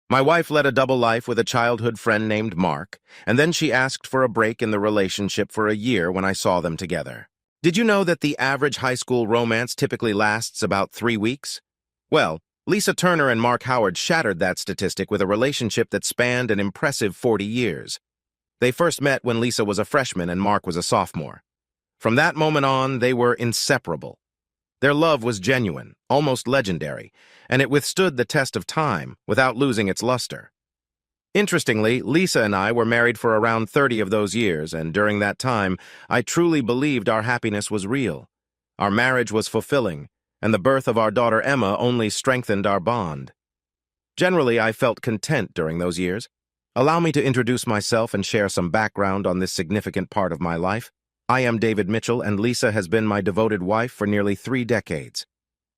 My wife led a double life with a childhood friend named Mark, and then she asked for a break in the relationship for a year when I saw them together. Did you know that the average high school romance typically lasts about 3 weeks? Well, Lisa Turner and Mark Howard shattered that statistic with a relationship that spanned an impressive 40 years. They first met when Lisa was a freshman and Mark was a sophomore. From that moment on, they were inseparable. Their love was genuine, almost legendary, and it withstood the test of time without losing its luster. Interestingly, Lisa and I were married for around 30 of those years, and during that time, I truly believed our happiness was real. Our marriage was fulfilling, and the birth of our daughter Emma only strengthened our bond. Generally, I felt content during those years. Allow me to introduce myself and share some background on this significant part of my life. I am David Mitchell, and Lisa has been my devoted wife for nearly 3 decades.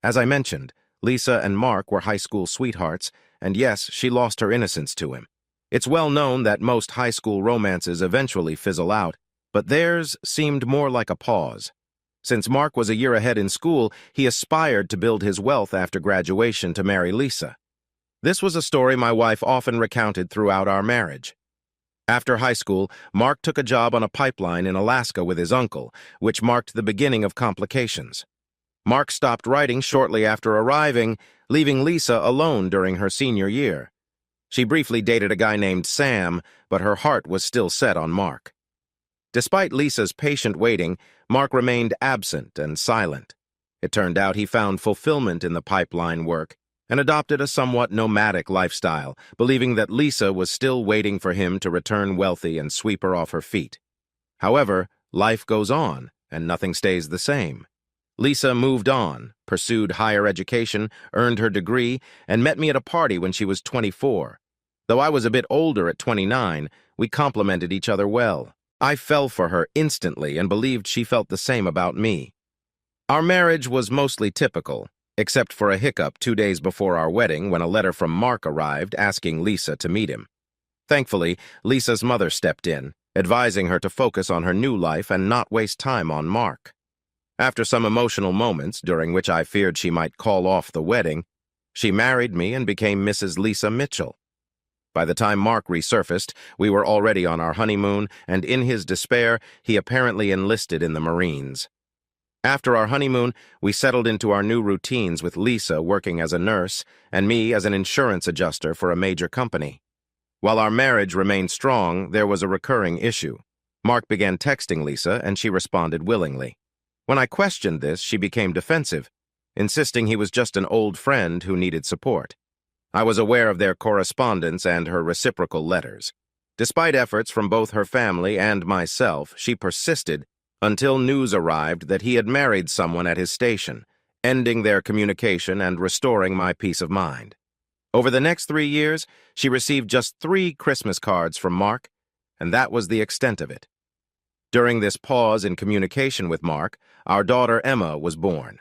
As I mentioned, Lisa and Mark were high school sweethearts, and yes, she lost her innocence to him. It's well known that most high school romances eventually fizzle out, but theirs seemed more like a pause. Since Mark was a year ahead in school, he aspired to build his wealth after graduation to marry Lisa. This was a story my wife often recounted throughout our marriage. After high school, Mark took a job on a pipeline in Alaska with his uncle, which marked the beginning of complications. Mark stopped writing shortly after arriving, leaving Lisa alone during her senior year. She briefly dated a guy named Sam, but her heart was still set on Mark. Despite Lisa's patient waiting, Mark remained absent and silent. It turned out he found fulfillment in the pipeline work and adopted a somewhat nomadic lifestyle, believing that Lisa was still waiting for him to return wealthy and sweep her off her feet. However, life goes on, and nothing stays the same. Lisa moved on, pursued higher education, earned her degree, and met me at a party when she was 24. Though I was a bit older at 29, we complemented each other well. I fell for her instantly and believed she felt the same about me. Our marriage was mostly typical, except for a hiccup 2 days before our wedding when a letter from Mark arrived asking Lisa to meet him. Thankfully, Lisa's mother stepped in, advising her to focus on her new life and not waste time on Mark. After some emotional moments, during which I feared she might call off the wedding, she married me and became Mrs. Lisa Mitchell. By the time Mark resurfaced, we were already on our honeymoon, and in his despair, he apparently enlisted in the Marines. After our honeymoon, we settled into our new routines with Lisa working as a nurse and me as an insurance adjuster for a major company. While our marriage remained strong, there was a recurring issue. Mark began texting Lisa, and she responded willingly. When I questioned this, she became defensive, insisting he was just an old friend who needed support. I was aware of their correspondence and her reciprocal letters. Despite efforts from both her family and myself, she persisted until news arrived that he had married someone at his station, ending their communication and restoring my peace of mind. Over the next 3 years, she received just 3 Christmas cards from Mark, and that was the extent of it. During this pause in communication with Mark, our daughter Emma was born.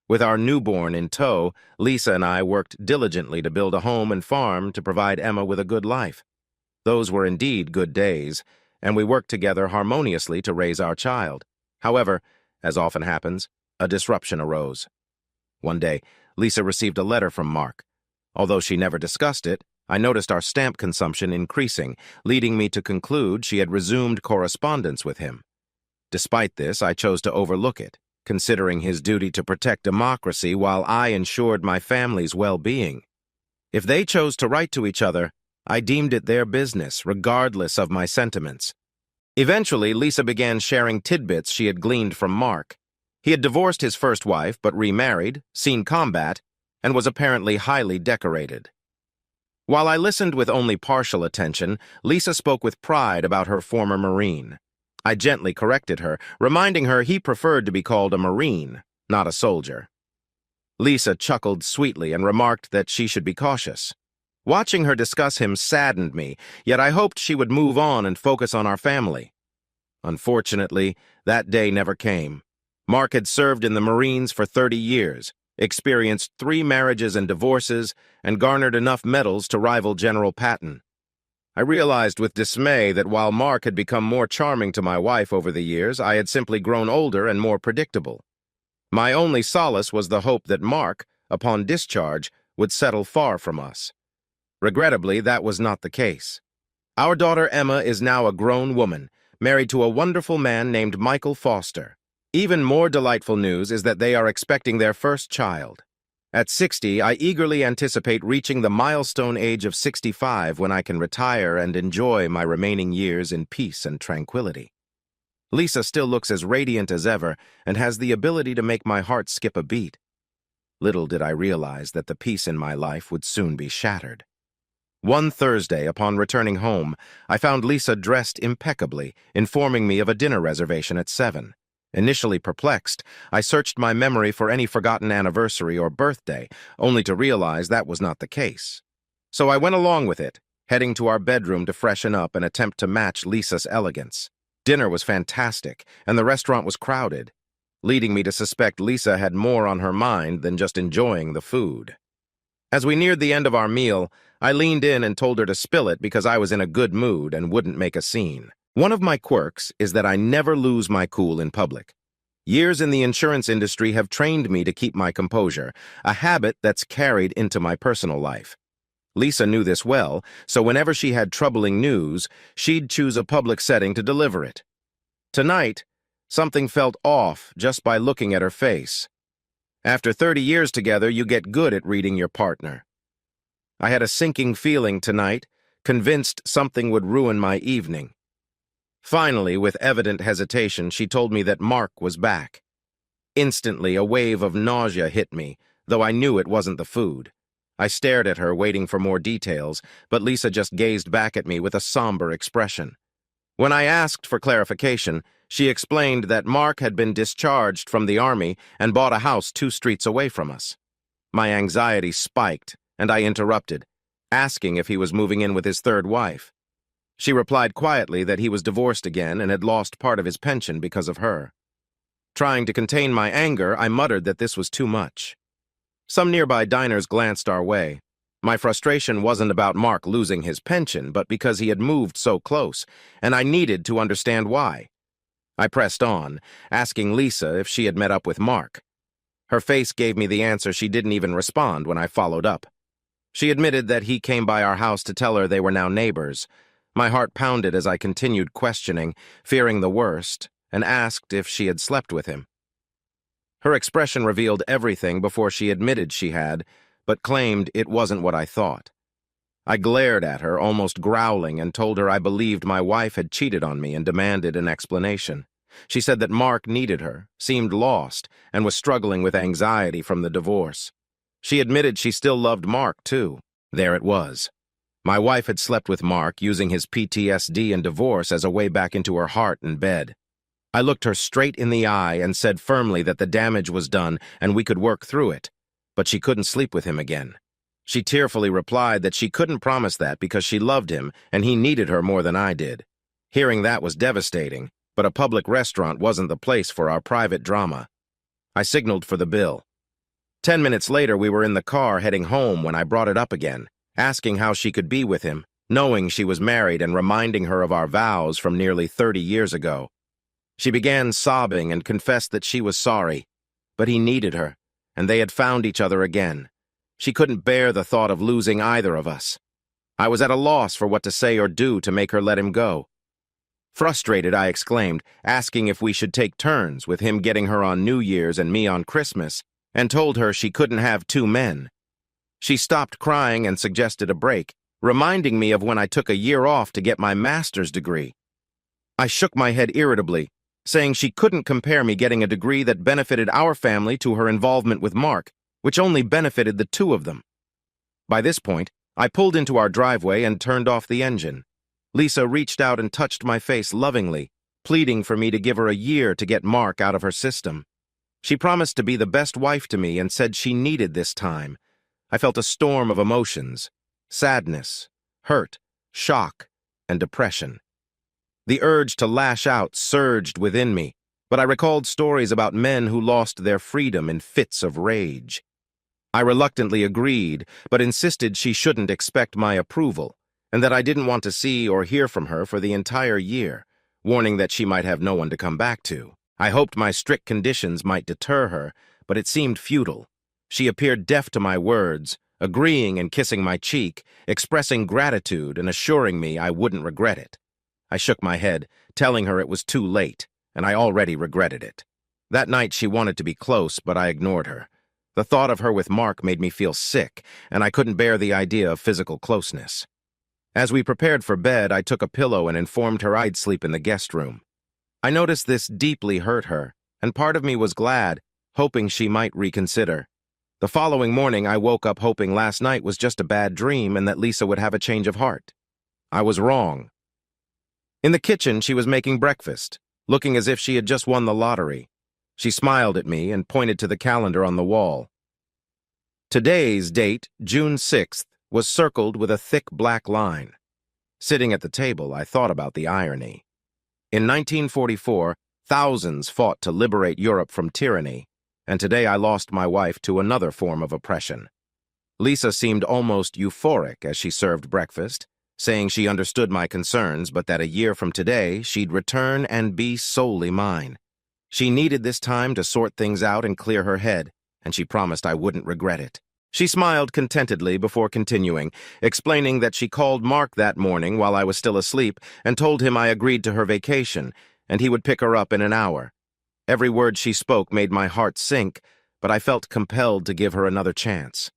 With our newborn in tow, Lisa and I worked diligently to build a home and farm to provide Emma with a good life. Those were indeed good days, and we worked together harmoniously to raise our child. However, as often happens, a disruption arose. One day, Lisa received a letter from Mark. Although she never discussed it, I noticed our stamp consumption increasing, leading me to conclude she had resumed correspondence with him. Despite this, I chose to overlook it, considering his duty to protect democracy while I ensured my family's well-being. If they chose to write to each other, I deemed it their business, regardless of my sentiments. Eventually, Lisa began sharing tidbits she had gleaned from Mark. He had divorced his first wife, but remarried, seen combat, and was apparently highly decorated. While I listened with only partial attention, Lisa spoke with pride about her former Marine. I gently corrected her, reminding her he preferred to be called a Marine, not a soldier. Lisa chuckled sweetly and remarked that she should be cautious. Watching her discuss him saddened me, yet I hoped she would move on and focus on our family. Unfortunately, that day never came. Mark had served in the Marines for 30 years, experienced 3 marriages and divorces, and garnered enough medals to rival General Patton. I realized with dismay that while Mark had become more charming to my wife over the years, I had simply grown older and more predictable. My only solace was the hope that Mark, upon discharge, would settle far from us. Regrettably, that was not the case. Our daughter Emma is now a grown woman, married to a wonderful man named Michael Foster. Even more delightful news is that they are expecting their first child. At 60, I eagerly anticipate reaching the milestone age of 65 when I can retire and enjoy my remaining years in peace and tranquility. Lisa still looks as radiant as ever and has the ability to make my heart skip a beat. Little did I realize that the peace in my life would soon be shattered. One Thursday, upon returning home, I found Lisa dressed impeccably, informing me of a dinner reservation at 7. Initially perplexed, I searched my memory for any forgotten anniversary or birthday, only to realize that was not the case. So I went along with it, heading to our bedroom to freshen up and attempt to match Lisa's elegance. Dinner was fantastic, and the restaurant was crowded, leading me to suspect Lisa had more on her mind than just enjoying the food. As we neared the end of our meal, I leaned in and told her to spill it because I was in a good mood and wouldn't make a scene. One of my quirks is that I never lose my cool in public. Years in the insurance industry have trained me to keep my composure, a habit that's carried into my personal life. Lisa knew this well, so whenever she had troubling news, she'd choose a public setting to deliver it. Tonight, something felt off just by looking at her face. After 30 years together, you get good at reading your partner. I had a sinking feeling tonight, convinced something would ruin my evening. Finally, with evident hesitation, she told me that Mark was back. Instantly, a wave of nausea hit me, though I knew it wasn't the food. I stared at her, waiting for more details, but Lisa just gazed back at me with a somber expression. When I asked for clarification, she explained that Mark had been discharged from the army and bought a house 2 streets away from us. My anxiety spiked, and I interrupted, asking if he was moving in with his 3rd wife. She replied quietly that he was divorced again and had lost part of his pension because of her. Trying to contain my anger, I muttered that this was too much. Some nearby diners glanced our way. My frustration wasn't about Mark losing his pension, but because he had moved so close, and I needed to understand why. I pressed on, asking Lisa if she had met up with Mark. Her face gave me the answer. She didn't even respond when I followed up. She admitted that he came by our house to tell her they were now neighbors. My heart pounded as I continued questioning, fearing the worst, and asked if she had slept with him. Her expression revealed everything before she admitted she had, but claimed it wasn't what I thought. I glared at her, almost growling, and told her I believed my wife had cheated on me and demanded an explanation. She said that Mark needed her, seemed lost, and was struggling with anxiety from the divorce. She admitted she still loved Mark, too. There it was. My wife had slept with Mark, using his PTSD and divorce as a way back into her heart and bed. I looked her straight in the eye and said firmly that the damage was done and we could work through it, but she couldn't sleep with him again. She tearfully replied that she couldn't promise that because she loved him and he needed her more than I did. Hearing that was devastating, but a public restaurant wasn't the place for our private drama. I signaled for the bill. 10 minutes later, we were in the car heading home when I brought it up again, asking how she could be with him, knowing she was married and reminding her of our vows from nearly 30 years ago. She began sobbing and confessed that she was sorry, but he needed her, and they had found each other again. She couldn't bear the thought of losing either of us. I was at a loss for what to say or do to make her let him go. Frustrated, I exclaimed, asking if we should take turns, with him getting her on New Year's and me on Christmas, and told her she couldn't have 2 men. She stopped crying and suggested a break, reminding me of when I took a year off to get my master's degree. I shook my head irritably, saying she couldn't compare me getting a degree that benefited our family to her involvement with Mark, which only benefited the 2 of them. By this point, I pulled into our driveway and turned off the engine. Lisa reached out and touched my face lovingly, pleading for me to give her a year to get Mark out of her system. She promised to be the best wife to me and said she needed this time. I felt a storm of emotions: sadness, hurt, shock, and depression. The urge to lash out surged within me, but I recalled stories about men who lost their freedom in fits of rage. I reluctantly agreed, but insisted she shouldn't expect my approval, and that I didn't want to see or hear from her for the entire year, warning that she might have no one to come back to. I hoped my strict conditions might deter her, but it seemed futile. She appeared deaf to my words, agreeing and kissing my cheek, expressing gratitude and assuring me I wouldn't regret it. I shook my head, telling her it was too late, and I already regretted it. That night she wanted to be close, but I ignored her. The thought of her with Mark made me feel sick, and I couldn't bear the idea of physical closeness. As we prepared for bed, I took a pillow and informed her I'd sleep in the guest room. I noticed this deeply hurt her, and part of me was glad, hoping she might reconsider. The following morning, I woke up hoping last night was just a bad dream and that Lisa would have a change of heart. I was wrong. In the kitchen, she was making breakfast, looking as if she had just won the lottery. She smiled at me and pointed to the calendar on the wall. Today's date, June 6th, was circled with a thick black line. Sitting at the table, I thought about the irony. In 1944, thousands fought to liberate Europe from tyranny, and today I lost my wife to another form of oppression. Lisa seemed almost euphoric as she served breakfast, saying she understood my concerns, but that a year from today, she'd return and be solely mine. She needed this time to sort things out and clear her head, and she promised I wouldn't regret it. She smiled contentedly before continuing, explaining that she called Mark that morning while I was still asleep and told him I agreed to her vacation, and he would pick her up in an hour. Every word she spoke made my heart sink, but I felt compelled to give her another chance.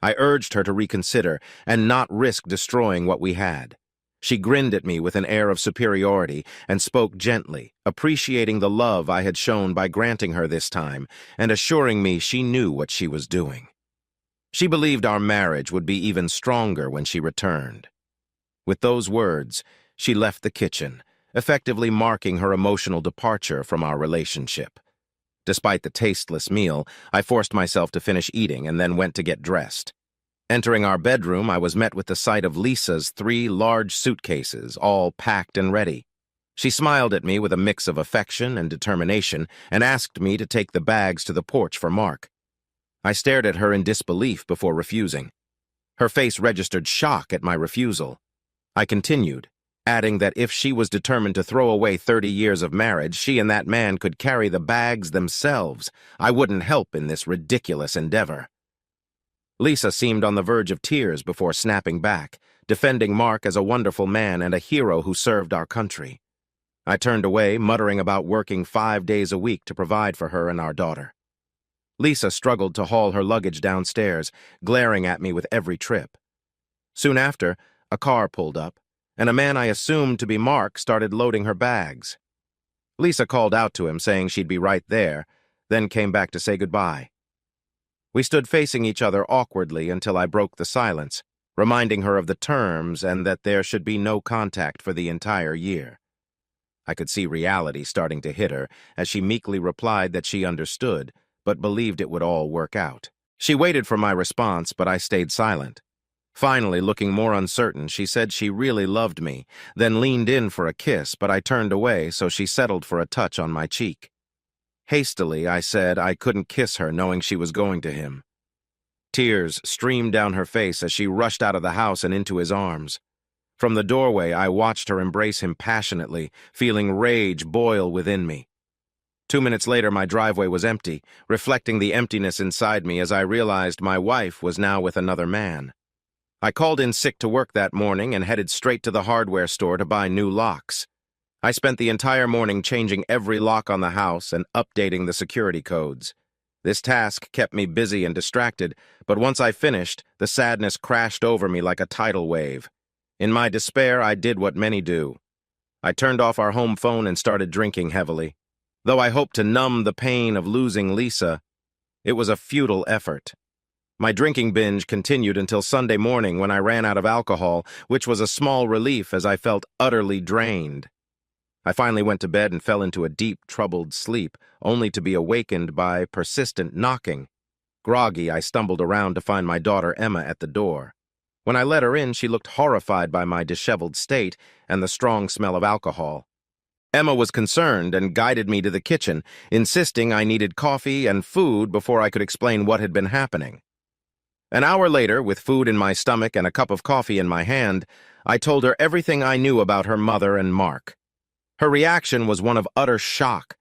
I urged her to reconsider and not risk destroying what we had. She grinned at me with an air of superiority and spoke gently, appreciating the love I had shown by granting her this time and assuring me she knew what she was doing. She believed our marriage would be even stronger when she returned. With those words, she left the kitchen, effectively marking her emotional departure from our relationship. Despite the tasteless meal, I forced myself to finish eating and then went to get dressed. Entering our bedroom, I was met with the sight of Lisa's 3 large suitcases, all packed and ready. She smiled at me with a mix of affection and determination and asked me to take the bags to the porch for Mark. I stared at her in disbelief before refusing. Her face registered shock at my refusal. I continued, adding that if she was determined to throw away 30 years of marriage, she and that man could carry the bags themselves. I wouldn't help in this ridiculous endeavor. Lisa seemed on the verge of tears before snapping back, defending Mark as a wonderful man and a hero who served our country. I turned away, muttering about working 5 days a week to provide for her and our daughter. Lisa struggled to haul her luggage downstairs, glaring at me with every trip. Soon after, a car pulled up, and a man I assumed to be Mark started loading her bags. Lisa called out to him, saying she'd be right there, then came back to say goodbye. We stood facing each other awkwardly until I broke the silence, reminding her of the terms and that there should be no contact for the entire year. I could see reality starting to hit her as she meekly replied that she understood, but believed it would all work out. She waited for my response, but I stayed silent. Finally, looking more uncertain, she said she really loved me, then leaned in for a kiss, but I turned away, so she settled for a touch on my cheek. Hastily, I said I couldn't kiss her, knowing she was going to him. Tears streamed down her face as she rushed out of the house and into his arms. From the doorway, I watched her embrace him passionately, feeling rage boil within me. 2 minutes later, my driveway was empty, reflecting the emptiness inside me as I realized my wife was now with another man. I called in sick to work that morning and headed straight to the hardware store to buy new locks. I spent the entire morning changing every lock on the house and updating the security codes. This task kept me busy and distracted, but once I finished, the sadness crashed over me like a tidal wave. In my despair, I did what many do. I turned off our home phone and started drinking heavily. Though I hoped to numb the pain of losing Lisa, it was a futile effort. My drinking binge continued until Sunday morning when I ran out of alcohol, which was a small relief as I felt utterly drained. I finally went to bed and fell into a deep, troubled sleep, only to be awakened by persistent knocking. Groggy, I stumbled around to find my daughter Emma at the door. When I let her in, she looked horrified by my disheveled state and the strong smell of alcohol. Emma was concerned and guided me to the kitchen, insisting I needed coffee and food before I could explain what had been happening. An hour later, with food in my stomach and a cup of coffee in my hand, I told her everything I knew about her mother and Mark. Her reaction was one of utter shock.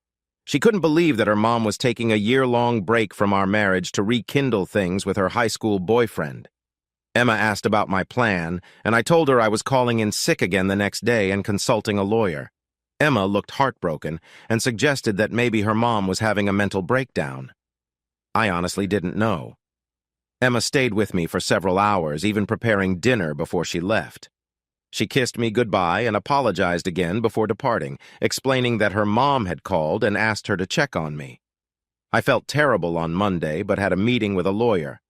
She couldn't believe that her mom was taking a year-long break from our marriage to rekindle things with her high school boyfriend. Emma asked about my plan, and I told her I was calling in sick again the next day and consulting a lawyer. Emma looked heartbroken and suggested that maybe her mom was having a mental breakdown. I honestly didn't know. Emma stayed with me for several hours, even preparing dinner before she left. She kissed me goodbye and apologized again before departing, explaining that her mom had called and asked her to check on me. I felt terrible on Monday, but had a meeting with a lawyer.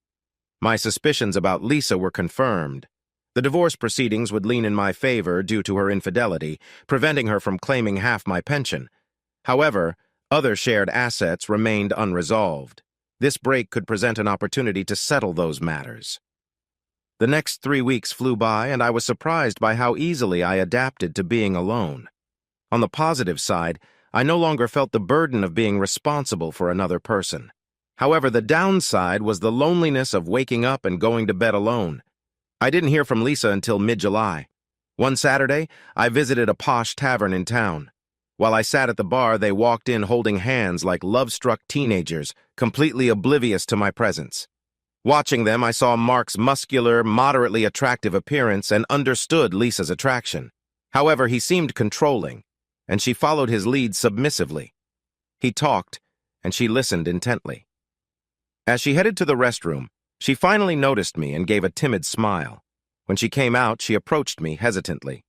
My suspicions about Lisa were confirmed. The divorce proceedings would lean in my favor due to her infidelity, preventing her from claiming half my pension. However, other shared assets remained unresolved. This break could present an opportunity to settle those matters. The next 3 weeks flew by, and I was surprised by how easily I adapted to being alone. On the positive side, I no longer felt the burden of being responsible for another person. However, the downside was the loneliness of waking up and going to bed alone. I didn't hear from Lisa until mid-July. One Saturday, I visited a posh tavern in town. While I sat at the bar, they walked in holding hands like love-struck teenagers, completely oblivious to my presence. Watching them, I saw Mark's muscular, moderately attractive appearance and understood Lisa's attraction. However, he seemed controlling, and she followed his lead submissively. He talked, and she listened intently. As she headed to the restroom, she finally noticed me and gave a timid smile. When she came out, she approached me hesitantly.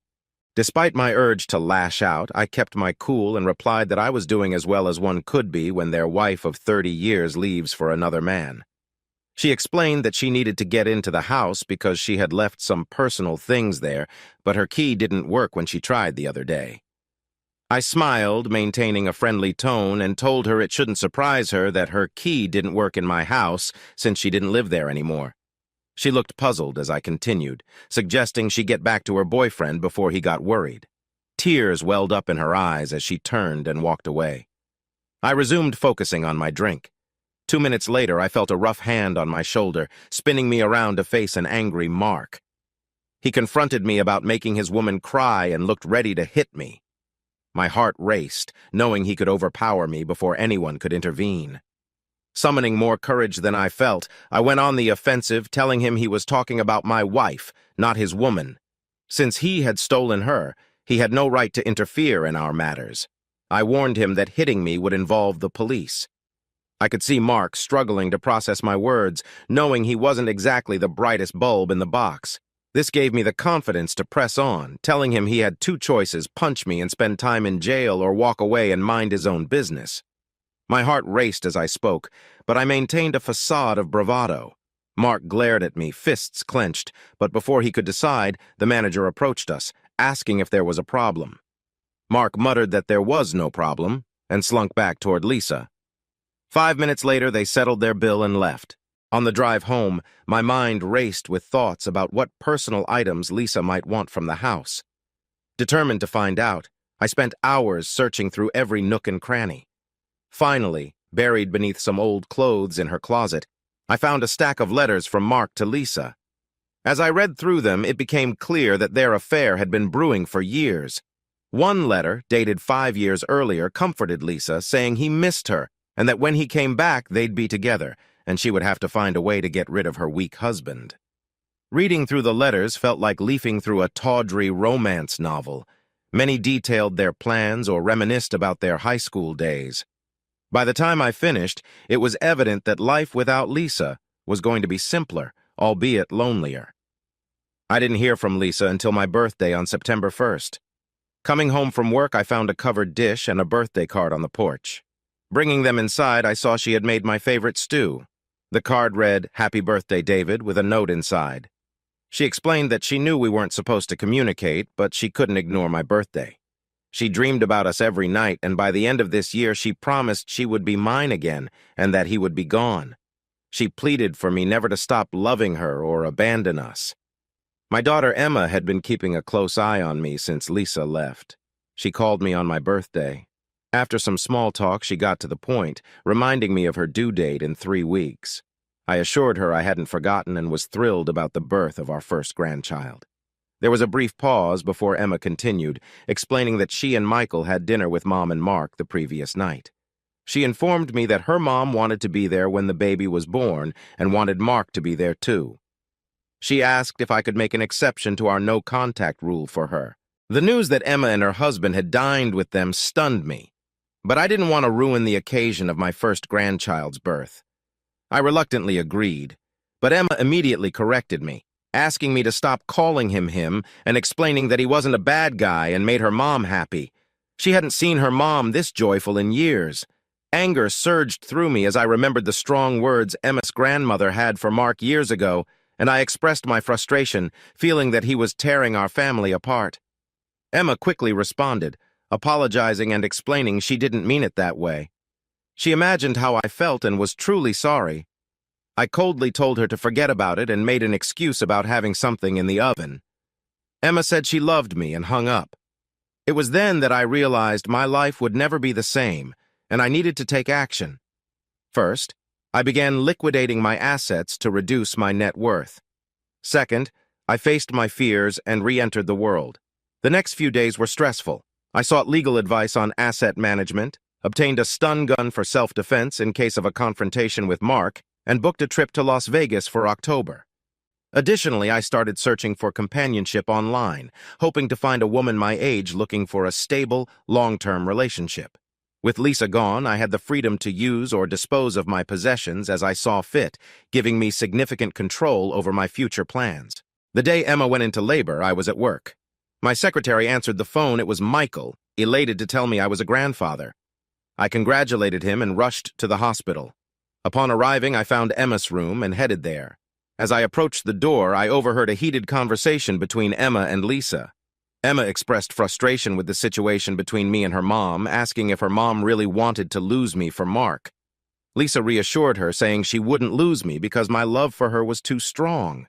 Despite my urge to lash out, I kept my cool and replied that I was doing as well as one could be when their wife of 30 years leaves for another man. She explained that she needed to get into the house because she had left some personal things there, but her key didn't work when she tried the other day. I smiled, maintaining a friendly tone, and told her it shouldn't surprise her that her key didn't work in my house since she didn't live there anymore. She looked puzzled as I continued, suggesting she get back to her boyfriend before he got worried. Tears welled up in her eyes as she turned and walked away. I resumed focusing on my drink. 2 minutes later, I felt a rough hand on my shoulder, spinning me around to face an angry Mark. He confronted me about making his woman cry and looked ready to hit me. My heart raced, knowing he could overpower me before anyone could intervene. Summoning more courage than I felt, I went on the offensive, telling him he was talking about my wife, not his woman. Since he had stolen her, he had no right to interfere in our matters. I warned him that hitting me would involve the police. I could see Mark struggling to process my words, knowing he wasn't exactly the brightest bulb in the box. This gave me the confidence to press on, telling him he had 2 choices: punch me and spend time in jail or walk away and mind his own business. My heart raced as I spoke, but I maintained a facade of bravado. Mark glared at me, fists clenched, but before he could decide, the manager approached us, asking if there was a problem. Mark muttered that there was no problem and slunk back toward Lisa. 5 minutes later, they settled their bill and left. On the drive home, my mind raced with thoughts about what personal items Lisa might want from the house. Determined to find out, I spent hours searching through every nook and cranny. Finally, buried beneath some old clothes in her closet, I found a stack of letters from Mark to Lisa. As I read through them, it became clear that their affair had been brewing for years. One letter, dated 5 years earlier, comforted Lisa, saying he missed her and that when he came back, they'd be together, and she would have to find a way to get rid of her weak husband. Reading through the letters felt like leafing through a tawdry romance novel. Many detailed their plans or reminisced about their high school days. By the time I finished, it was evident that life without Lisa was going to be simpler, albeit lonelier. I didn't hear from Lisa until my birthday on September 1st. Coming home from work, I found a covered dish and a birthday card on the porch. Bringing them inside, I saw she had made my favorite stew. The card read, "Happy birthday, David," with a note inside. She explained that she knew we weren't supposed to communicate, but she couldn't ignore my birthday. She dreamed about us every night, and by the end of this year, she promised she would be mine again and that he would be gone. She pleaded for me never to stop loving her or abandon us. My daughter Emma had been keeping a close eye on me since Lisa left. She called me on my birthday. After some small talk, she got to the point, reminding me of her due date in 3 weeks. I assured her I hadn't forgotten and was thrilled about the birth of our first grandchild. There was a brief pause before Emma continued, explaining that she and Michael had dinner with Mom and Mark the previous night. She informed me that her mom wanted to be there when the baby was born and wanted Mark to be there too. She asked if I could make an exception to our no-contact rule for her. The news that Emma and her husband had dined with them stunned me, but I didn't want to ruin the occasion of my first grandchild's birth. I reluctantly agreed, but Emma immediately corrected me, asking me to stop calling him and explaining that he wasn't a bad guy and made her mom happy. She hadn't seen her mom this joyful in years. Anger surged through me as I remembered the strong words Emma's grandmother had for Mark years ago, and I expressed my frustration, feeling that he was tearing our family apart. Emma quickly responded, apologizing and explaining she didn't mean it that way. She imagined how I felt and was truly sorry. I coldly told her to forget about it and made an excuse about having something in the oven. Emma said she loved me and hung up. It was then that I realized my life would never be the same, and I needed to take action. First, I began liquidating my assets to reduce my net worth. Second, I faced my fears and re-entered the world. The next few days were stressful. I sought legal advice on asset management, obtained a stun gun for self-defense in case of a confrontation with Mark, and booked a trip to Las Vegas for October. Additionally, I started searching for companionship online, hoping to find a woman my age looking for a stable, long-term relationship. With Lisa gone, I had the freedom to use or dispose of my possessions as I saw fit, giving me significant control over my future plans. The day Emma went into labor, I was at work. My secretary answered the phone. It was Michael, elated to tell me I was a grandfather. I congratulated him and rushed to the hospital. Upon arriving, I found Emma's room and headed there. As I approached the door, I overheard a heated conversation between Emma and Lisa. Emma expressed frustration with the situation between me and her mom, asking if her mom really wanted to lose me for Mark. Lisa reassured her, saying she wouldn't lose me because my love for her was too strong.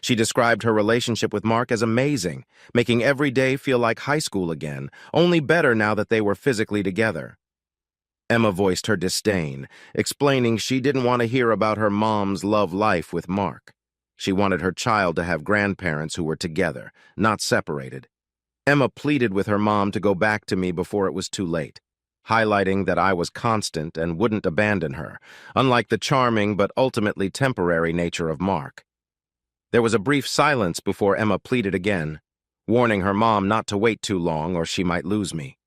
She described her relationship with Mark as amazing, making every day feel like high school again, only better now that they were physically together. Emma voiced her disdain, explaining she didn't want to hear about her mom's love life with Mark. She wanted her child to have grandparents who were together, not separated. Emma pleaded with her mom to go back to me before it was too late, highlighting that I was constant and wouldn't abandon her, unlike the charming but ultimately temporary nature of Mark. There was a brief silence before Emma pleaded again, warning her mom not to wait too long or she might lose me.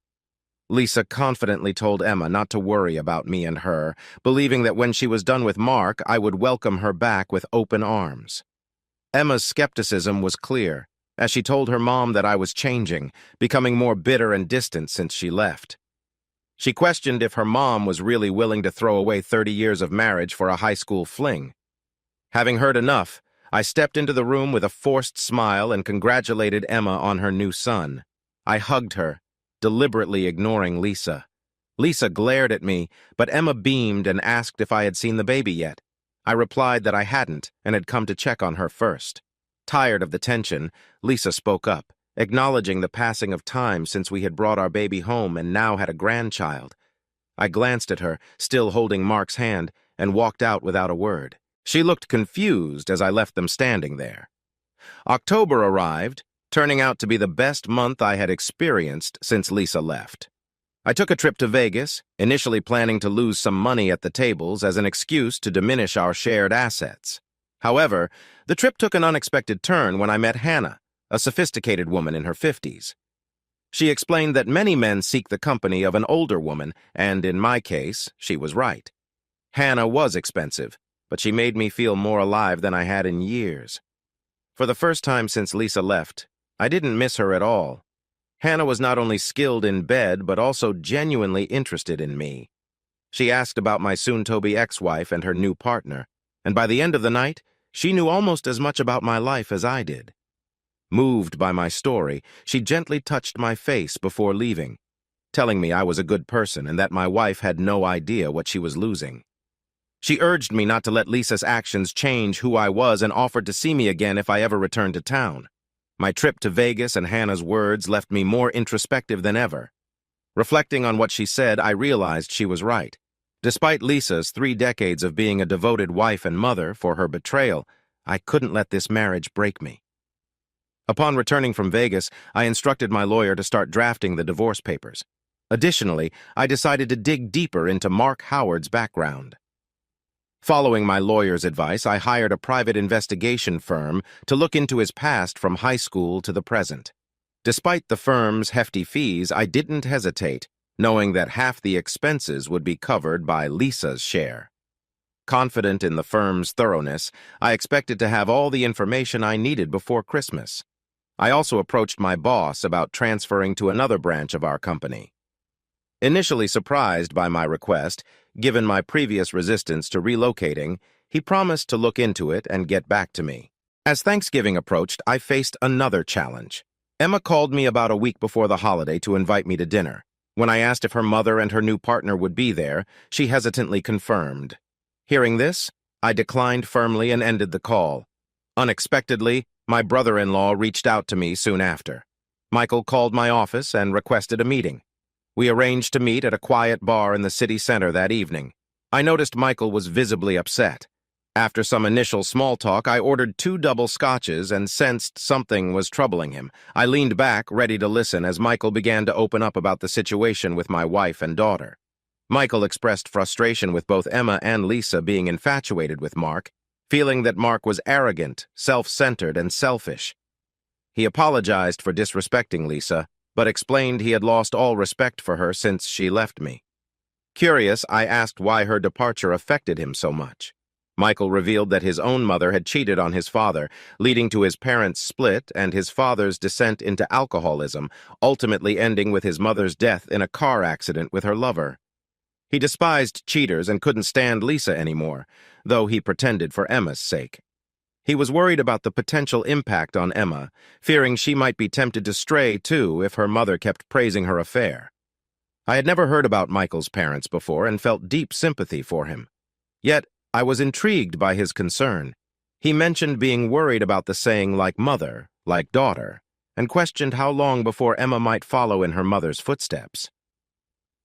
Lisa confidently told Emma not to worry about me and her, believing that when she was done with Mark, I would welcome her back with open arms. Emma's skepticism was clear, as she told her mom that I was changing, becoming more bitter and distant since she left. She questioned if her mom was really willing to throw away 30 years of marriage for a high school fling. Having heard enough, I stepped into the room with a forced smile and congratulated Emma on her new son. I hugged her, deliberately ignoring Lisa. Lisa glared at me, but Emma beamed and asked if I had seen the baby yet. I replied that I hadn't and had come to check on her first. Tired of the tension, Lisa spoke up, acknowledging the passing of time since we had brought our baby home and now had a grandchild. I glanced at her, still holding Mark's hand, and walked out without a word. She looked confused as I left them standing there. October arrived, turning out to be the best month I had experienced since Lisa left. I took a trip to Vegas, initially planning to lose some money at the tables as an excuse to diminish our shared assets. However, the trip took an unexpected turn when I met Hannah, a sophisticated woman in her 50s. She explained that many men seek the company of an older woman, and in my case, she was right. Hannah was expensive, but she made me feel more alive than I had in years. For the first time since Lisa left, I didn't miss her at all. Hannah was not only skilled in bed, but also genuinely interested in me. She asked about my soon-to-be ex-wife and her new partner, and by the end of the night, she knew almost as much about my life as I did. Moved by my story, she gently touched my face before leaving, telling me I was a good person and that my wife had no idea what she was losing. She urged me not to let Lisa's actions change who I was and offered to see me again if I ever returned to town. My trip to Vegas and Hannah's words left me more introspective than ever. Reflecting on what she said, I realized she was right. Despite Lisa's 3 decades of being a devoted wife and mother for her betrayal, I couldn't let this marriage break me. Upon returning from Vegas, I instructed my lawyer to start drafting the divorce papers. Additionally, I decided to dig deeper into Mark Howard's background. Following my lawyer's advice, I hired a private investigation firm to look into his past from high school to the present. Despite the firm's hefty fees, I didn't hesitate, knowing that half the expenses would be covered by Lisa's share. Confident in the firm's thoroughness, I expected to have all the information I needed before Christmas. I also approached my boss about transferring to another branch of our company. Initially surprised by my request, given my previous resistance to relocating, he promised to look into it and get back to me. As Thanksgiving approached, I faced another challenge. Emma called me about a week before the holiday to invite me to dinner. When I asked if her mother and her new partner would be there, she hesitantly confirmed. Hearing this, I declined firmly and ended the call. Unexpectedly, my brother-in-law reached out to me soon after. Michael called my office and requested a meeting. We arranged to meet at a quiet bar in the city center that evening. I noticed Michael was visibly upset. After some initial small talk, I ordered 2 double scotches and sensed something was troubling him. I leaned back, ready to listen, as Michael began to open up about the situation with my wife and daughter. Michael expressed frustration with both Emma and Lisa being infatuated with Mark, feeling that Mark was arrogant, self-centered, and selfish. He apologized for disrespecting Lisa, but explained he had lost all respect for her since she left me. Curious, I asked why her departure affected him so much. Michael revealed that his own mother had cheated on his father, leading to his parents' split and his father's descent into alcoholism, ultimately ending with his mother's death in a car accident with her lover. He despised cheaters and couldn't stand Lisa anymore, though he pretended for Emma's sake. He was worried about the potential impact on Emma, fearing she might be tempted to stray too if her mother kept praising her affair. I had never heard about Michael's parents before and felt deep sympathy for him. Yet, I was intrigued by his concern. He mentioned being worried about the saying like mother, like daughter, and questioned how long before Emma might follow in her mother's footsteps.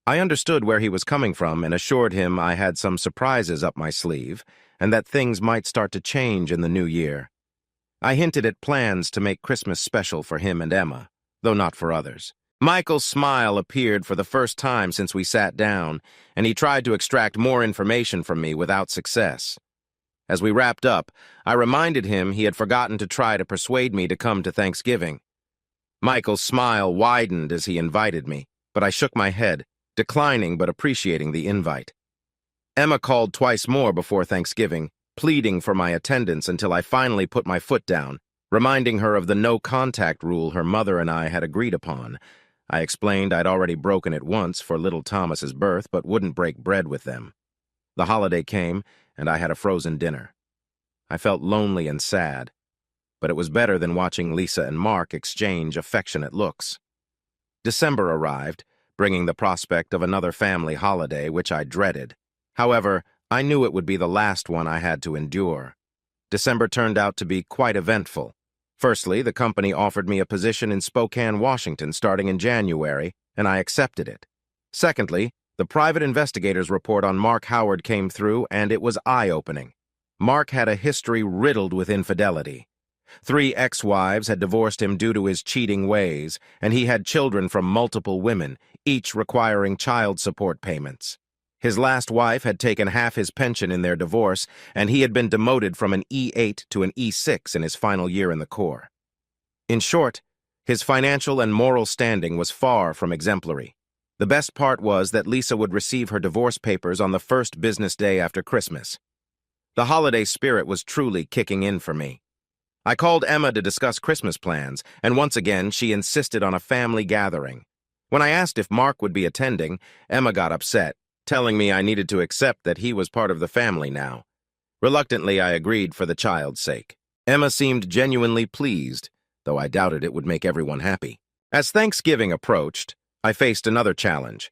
I understood where he was coming from and assured him I had some surprises up my sleeve and that things might start to change in the new year. I hinted at plans to make Christmas special for him and Emma, though not for others. Michael's smile appeared for the first time since we sat down, and he tried to extract more information from me without success. As we wrapped up, I reminded him he had forgotten to try to persuade me to come to Thanksgiving. Michael's smile widened as he invited me, but I shook my head, declining but appreciating the invite. Emma called twice more before Thanksgiving, pleading for my attendance until I finally put my foot down, reminding her of the no-contact rule her mother and I had agreed upon. I explained I'd already broken it once for little Thomas's birth, but wouldn't break bread with them. The holiday came, and I had a frozen dinner. I felt lonely and sad, but it was better than watching Lisa and Mark exchange affectionate looks. December arrived, bringing the prospect of another family holiday, which I dreaded. However, I knew it would be the last one I had to endure. December turned out to be quite eventful. Firstly, the company offered me a position in Spokane, Washington, starting in January, and I accepted it. Secondly, the private investigator's report on Mark Howard came through, and it was eye-opening. Mark had a history riddled with infidelity. 3 ex-wives had divorced him due to his cheating ways, and he had children from multiple women, each requiring child support payments. His last wife had taken half his pension in their divorce, and he had been demoted from an E8 to an E6 in his final year in the Corps. In short, his financial and moral standing was far from exemplary. The best part was that Lisa would receive her divorce papers on the first business day after Christmas. The holiday spirit was truly kicking in for me. I called Emma to discuss Christmas plans, and once again she insisted on a family gathering. When I asked if Mark would be attending, Emma got upset, telling me I needed to accept that he was part of the family now. Reluctantly, I agreed for the child's sake. Emma seemed genuinely pleased, though I doubted it would make everyone happy. As Thanksgiving approached, I faced another challenge.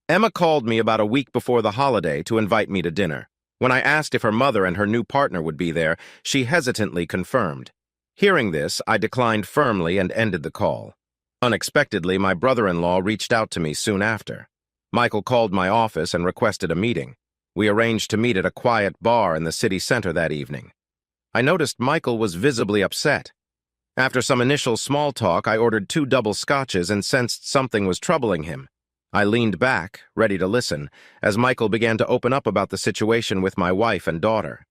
Emma called me about a week before the holiday to invite me to dinner. When I asked if her mother and her new partner would be there, she hesitantly confirmed. Hearing this, I declined firmly and ended the call. Unexpectedly, my brother-in-law reached out to me soon after. Michael called my office and requested a meeting. We arranged to meet at a quiet bar in the city center that evening. I noticed Michael was visibly upset. After some initial small talk, I ordered 2 double scotches and sensed something was troubling him. I leaned back, ready to listen, as Michael began to open up about the situation with my wife and daughter.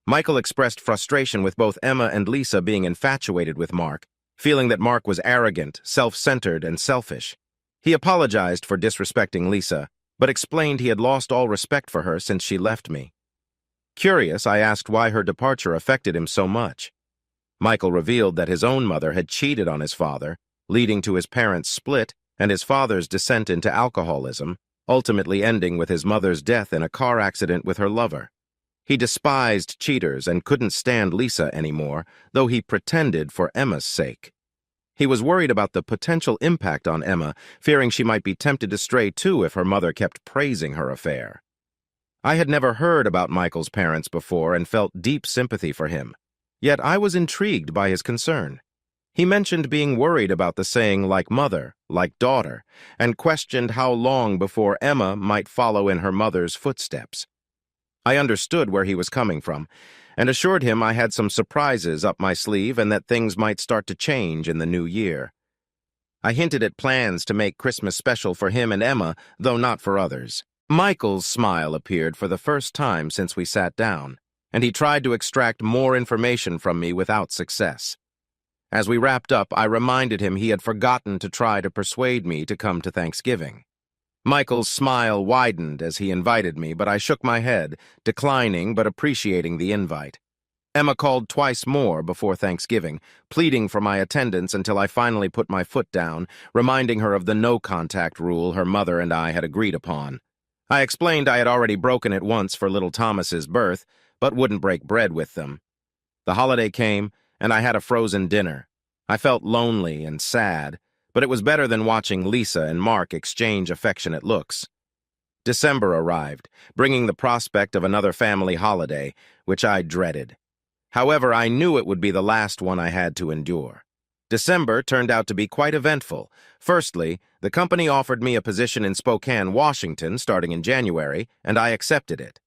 Michael expressed frustration with both Emma and Lisa being infatuated with Mark, feeling that Mark was arrogant, self-centered, and selfish. He apologized for disrespecting Lisa, but explained he had lost all respect for her since she left me. Curious, I asked why her departure affected him so much. Michael revealed that his own mother had cheated on his father, leading to his parents' split and his father's descent into alcoholism, ultimately ending with his mother's death in a car accident with her lover. He despised cheaters and couldn't stand Lisa anymore, though he pretended for Emma's sake. He was worried about the potential impact on Emma, fearing she might be tempted to stray too if her mother kept praising her affair. I had never heard about Michael's parents before and felt deep sympathy for him. Yet I was intrigued by his concern. He mentioned being worried about the saying like mother, like daughter, and questioned how long before Emma might follow in her mother's footsteps. I understood where he was coming from, and assured him I had some surprises up my sleeve and that things might start to change in the new year. I hinted at plans to make Christmas special for him and Emma, though not for others. Michael's smile appeared for the first time since we sat down, and he tried to extract more information from me without success. As we wrapped up, I reminded him he had forgotten to try to persuade me to come to Thanksgiving. Michael's smile widened as he invited me, but I shook my head, declining but appreciating the invite. Emma called twice more before Thanksgiving, pleading for my attendance until I finally put my foot down, reminding her of the no-contact rule her mother and I had agreed upon. I explained I had already broken it once for little Thomas's birth, but wouldn't break bread with them. The holiday came, and I had a frozen dinner. I felt lonely and sad, but it was better than watching Lisa and Mark exchange affectionate looks. December arrived, bringing the prospect of another family holiday, which I dreaded. However, I knew it would be the last one I had to endure. December turned out to be quite eventful. Firstly, the company offered me a position in Spokane, Washington, starting in January, and I accepted it.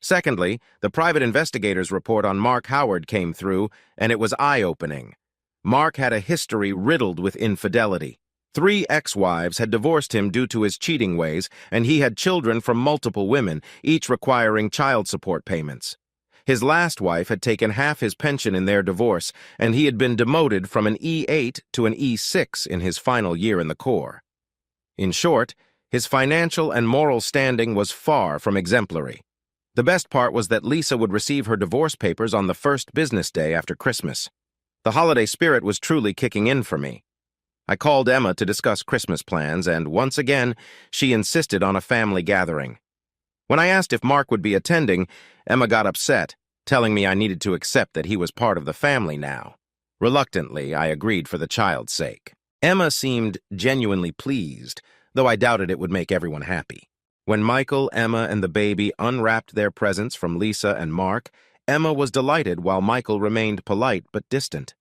Secondly, the private investigator's report on Mark Howard came through, and it was eye-opening. Mark had a history riddled with infidelity. 3 ex-wives had divorced him due to his cheating ways, and he had children from multiple women, each requiring child support payments. His last wife had taken half his pension in their divorce, and he had been demoted from an E8 to an E6 in his final year in the Corps. In short, his financial and moral standing was far from exemplary. The best part was that Lisa would receive her divorce papers on the first business day after Christmas. The holiday spirit was truly kicking in for me. I called Emma to discuss Christmas plans, and once again, she insisted on a family gathering. When I asked if Mark would be attending, Emma got upset, telling me I needed to accept that he was part of the family now. Reluctantly, I agreed for the child's sake. Emma seemed genuinely pleased, though I doubted it would make everyone happy. When Michael, Emma, and the baby unwrapped their presents from Lisa and Mark, Emma was delighted while Michael remained polite but distant.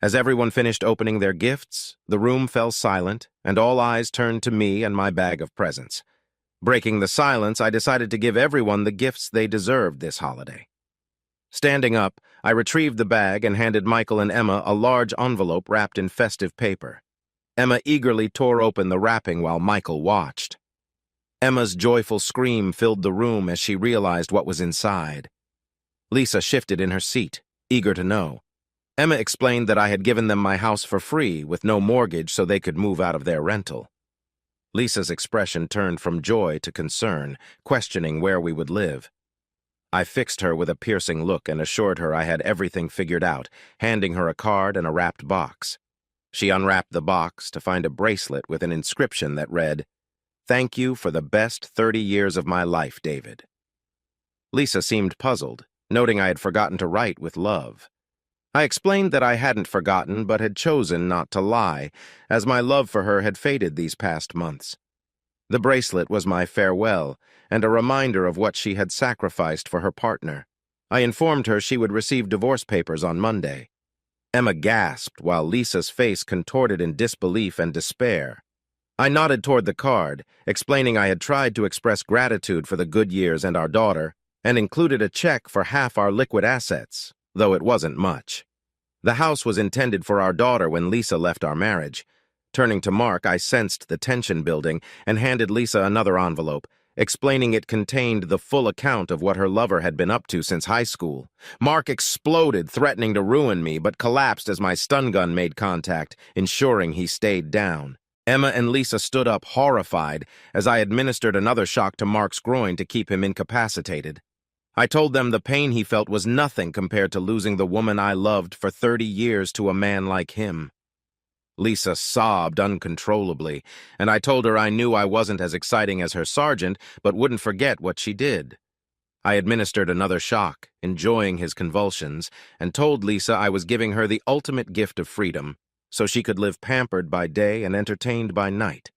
As everyone finished opening their gifts, the room fell silent, and all eyes turned to me and my bag of presents. Breaking the silence, I decided to give everyone the gifts they deserved this holiday. Standing up, I retrieved the bag and handed Michael and Emma a large envelope wrapped in festive paper. Emma eagerly tore open the wrapping while Michael watched. Emma's joyful scream filled the room as she realized what was inside. Lisa shifted in her seat, eager to know. Emma explained that I had given them my house for free with no mortgage so they could move out of their rental. Lisa's expression turned from joy to concern, questioning where we would live. I fixed her with a piercing look and assured her I had everything figured out, handing her a card and a wrapped box. She unwrapped the box to find a bracelet with an inscription that read, "Thank you for the best 30 years of my life, David." Lisa seemed puzzled, noting I had forgotten to write with love. I explained that I hadn't forgotten but had chosen not to lie, as my love for her had faded these past months. The bracelet was my farewell, and a reminder of what she had sacrificed for her partner. I informed her she would receive divorce papers on Monday. Emma gasped while Lisa's face contorted in disbelief and despair. I nodded toward the card, explaining I had tried to express gratitude for the good years and our daughter, and included a check for half our liquid assets, though it wasn't much. The house was intended for our daughter when Lisa left our marriage, Turning to Mark, I sensed the tension building and handed Lisa another envelope, explaining it contained the full account of what her lover had been up to since high school. Mark exploded, threatening to ruin me, but collapsed as my stun gun made contact, ensuring he stayed down. Emma and Lisa stood up, horrified, as I administered another shock to Mark's groin to keep him incapacitated. I told them the pain he felt was nothing compared to losing the woman I loved for 30 years to a man like him. Lisa sobbed uncontrollably, and I told her I knew I wasn't as exciting as her sergeant, but wouldn't forget what she did. I administered another shock, enjoying his convulsions, and told Lisa I was giving her the ultimate gift of freedom, so she could live pampered by day and entertained by night.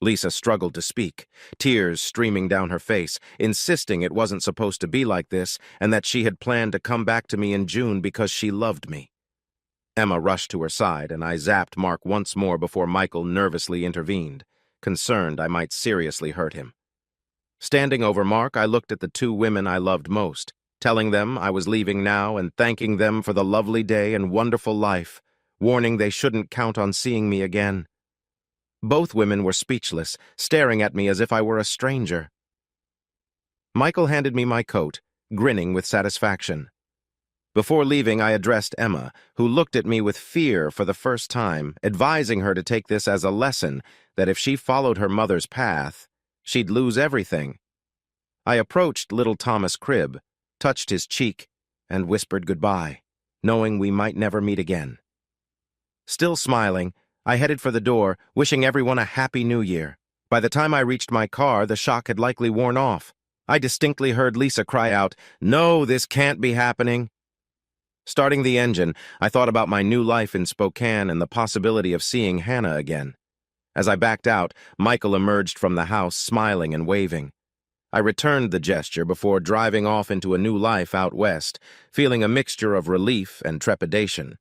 Lisa struggled to speak, tears streaming down her face, insisting it wasn't supposed to be like this and that she had planned to come back to me in June because she loved me. Emma rushed to her side, and I zapped Mark once more before Michael nervously intervened, concerned I might seriously hurt him. Standing over Mark, I looked at the two women I loved most, telling them I was leaving now and thanking them for the lovely day and wonderful life, warning they shouldn't count on seeing me again. Both women were speechless, staring at me as if I were a stranger. Michael handed me my coat, grinning with satisfaction. Before leaving, I addressed Emma, who looked at me with fear for the first time, advising her to take this as a lesson that if she followed her mother's path, she'd lose everything. I approached little Thomas Cribb, touched his cheek, and whispered goodbye, knowing we might never meet again. Still smiling, I headed for the door, wishing everyone a happy new year. By the time I reached my car, the shock had likely worn off. I distinctly heard Lisa cry out, "No, this can't be happening." Starting the engine, I thought about my new life in Spokane and the possibility of seeing Hannah again. As I backed out, Michael emerged from the house, smiling and waving. I returned the gesture before driving off into a new life out west, feeling a mixture of relief and trepidation.